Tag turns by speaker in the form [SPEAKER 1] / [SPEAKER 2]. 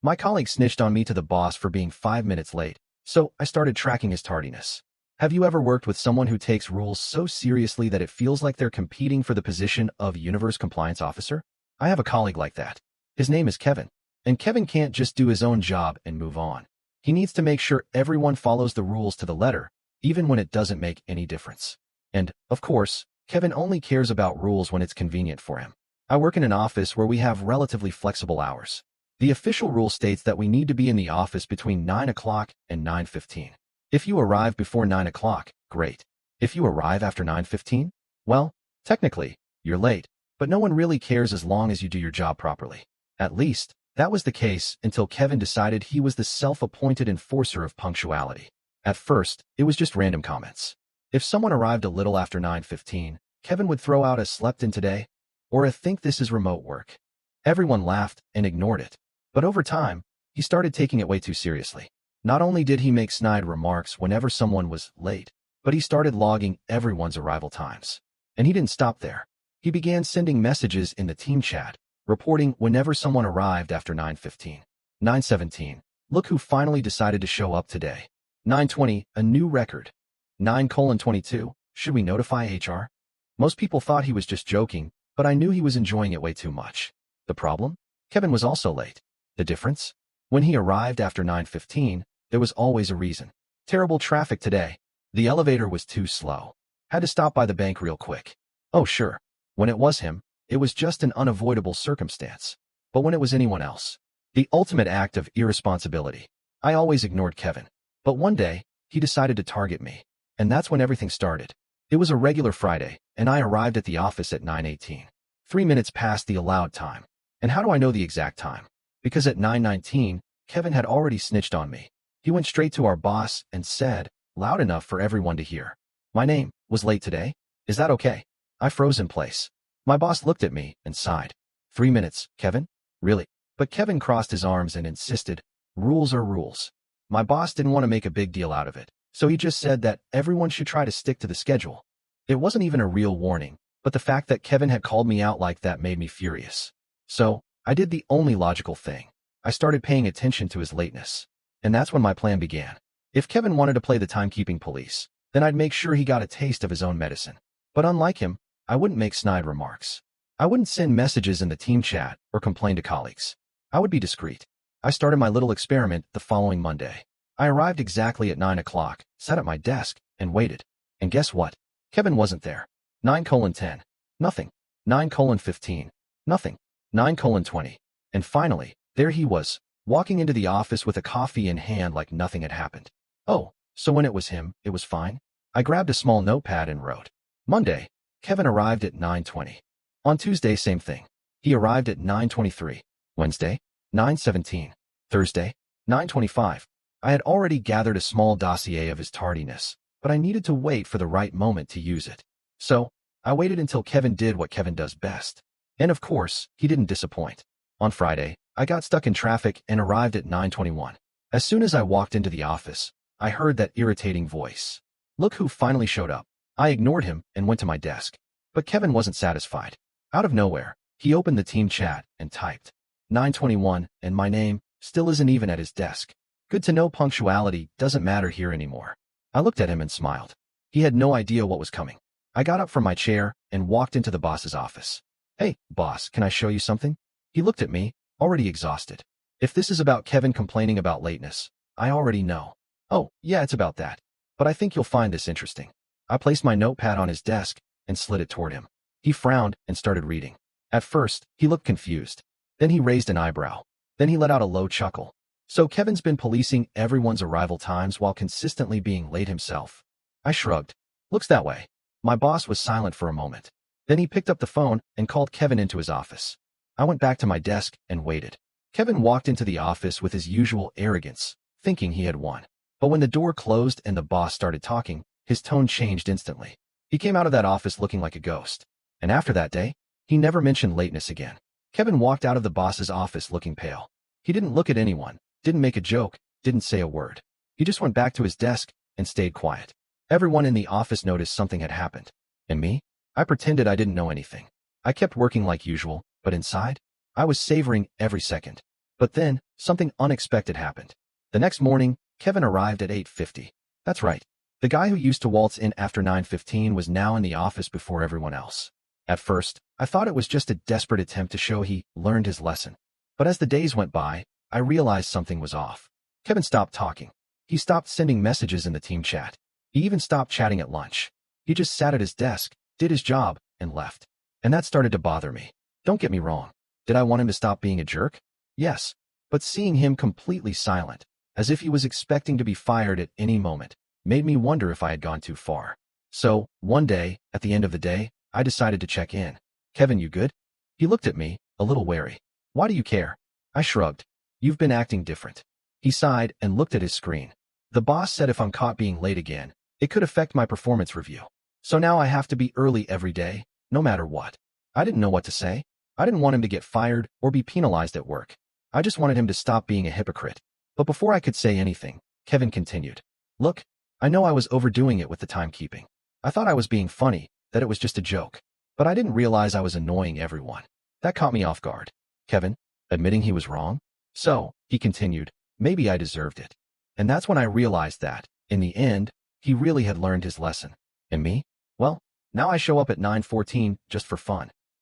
[SPEAKER 1] My colleague snitched on me to the boss for being 5 minutes late, so I started tracking his tardiness. Have you ever worked with someone who takes rules so seriously that it feels like they're competing for the position of universe compliance officer? I have a colleague like that. His name is Kevin. And Kevin can't just do his own job and move on. He needs to make sure everyone follows the rules to the letter, even when it doesn't make any difference. And, of course, Kevin only cares about rules when it's convenient for him. I work in an office where we have relatively flexible hours. The official rule states that we need to be in the office between 9 o'clock and 9:15. If you arrive before 9 o'clock, great. If you arrive after 9:15, well, technically, you're late, but no one really cares as long as you do your job properly. At least, that was the case until Kevin decided he was the self-appointed enforcer of punctuality. At first, it was just random comments. If someone arrived a little after 9:15, Kevin would throw out a "slept in today?" or a "think this is remote work." Everyone laughed and ignored it. But over time, he started taking it way too seriously. Not only did he make snide remarks whenever someone was late, but he started logging everyone's arrival times. And he didn't stop there. He began sending messages in the team chat, reporting whenever someone arrived after 9:15. 9:17. Look who finally decided to show up today. 9:20. A new record. 9:22. Should we notify HR? Most people thought he was just joking, but I knew he was enjoying it way too much. The problem? Kevin was also late. The difference? When he arrived after 9:15, there was always a reason. Terrible traffic today. The elevator was too slow. Had to stop by the bank real quick. Oh sure. When it was him, it was just an unavoidable circumstance. But when it was anyone else, the ultimate act of irresponsibility. I always ignored Kevin. But one day, he decided to target me. And that's when everything started. It was a regular Friday, and I arrived at the office at 9:18. 3 minutes past the allowed time. And how do I know the exact time? Because at 9:19, Kevin had already snitched on me. He went straight to our boss and said, loud enough for everyone to hear, "My name was late today. Is that okay?" I froze in place. My boss looked at me and sighed. 3 minutes, Kevin? Really? But Kevin crossed his arms and insisted, rules are rules. My boss didn't want to make a big deal out of it, so he just said that everyone should try to stick to the schedule. It wasn't even a real warning, but the fact that Kevin had called me out like that made me furious. So, I did the only logical thing. I started paying attention to his lateness. And that's when my plan began. If Kevin wanted to play the timekeeping police, then I'd make sure he got a taste of his own medicine. But unlike him, I wouldn't make snide remarks. I wouldn't send messages in the team chat or complain to colleagues. I would be discreet. I started my little experiment the following Monday. I arrived exactly at 9 o'clock, sat at my desk, and waited. And guess what? Kevin wasn't there. 9:10. Nothing. 9:15. Nothing. 9:20. And finally, there he was, walking into the office with a coffee in hand like nothing had happened. Oh, so when it was him, it was fine? I grabbed a small notepad and wrote. Monday, Kevin arrived at 9:20. On Tuesday, same thing. He arrived at 9:23. Wednesday, 9:17. Thursday, 9:25. I had already gathered a small dossier of his tardiness, but I needed to wait for the right moment to use it. So, I waited until Kevin did what Kevin does best. And of course, he didn't disappoint. On Friday, I got stuck in traffic and arrived at 9:21. As soon as I walked into the office, I heard that irritating voice. Look who finally showed up. I ignored him and went to my desk. But Kevin wasn't satisfied. Out of nowhere, he opened the team chat and typed 9:21, and my name still isn't even at his desk. Good to know punctuality doesn't matter here anymore. I looked at him and smiled. He had no idea what was coming. I got up from my chair and walked into the boss's office. Hey, boss, can I show you something? He looked at me, already exhausted. If this is about Kevin complaining about lateness, I already know. Oh, yeah, it's about that. But I think you'll find this interesting. I placed my notepad on his desk and slid it toward him. He frowned and started reading. At first, he looked confused. Then he raised an eyebrow. Then he let out a low chuckle. So Kevin's been policing everyone's arrival times while consistently being late himself. I shrugged. Looks that way. My boss was silent for a moment. Then he picked up the phone and called Kevin into his office. I went back to my desk and waited. Kevin walked into the office with his usual arrogance, thinking he had won. But when the door closed and the boss started talking, his tone changed instantly. He came out of that office looking like a ghost. And after that day, he never mentioned lateness again. Kevin walked out of the boss's office looking pale. He didn't look at anyone, didn't make a joke, didn't say a word. He just went back to his desk and stayed quiet. Everyone in the office noticed something had happened. And me? I pretended I didn't know anything. I kept working like usual, but inside, I was savoring every second. But then, something unexpected happened. The next morning, Kevin arrived at 8:50. That's right. The guy who used to waltz in after 9:15 was now in the office before everyone else. At first, I thought it was just a desperate attempt to show he learned his lesson. But as the days went by, I realized something was off. Kevin stopped talking. He stopped sending messages in the team chat. He even stopped chatting at lunch. He just sat at his desk, did his job, and left. And that started to bother me. Don't get me wrong. Did I want him to stop being a jerk? Yes. But seeing him completely silent, as if he was expecting to be fired at any moment, made me wonder if I had gone too far. So, one day, at the end of the day, I decided to check in. Kevin, you good? He looked at me, a little wary. Why do you care? I shrugged. You've been acting different. He sighed and looked at his screen. The boss said if I'm caught being late again, it could affect my performance review. So now I have to be early every day, no matter what. I didn't know what to say. I didn't want him to get fired or be penalized at work. I just wanted him to stop being a hypocrite. But before I could say anything, Kevin continued. Look, I know I was overdoing it with the timekeeping. I thought I was being funny, that it was just a joke. But I didn't realize I was annoying everyone. That caught me off guard. Kevin, admitting he was wrong? So, he continued, maybe I deserved it. And that's when I realized that, in the end, he really had learned his lesson. And me? Well, now I show up at 9:14 just for fun.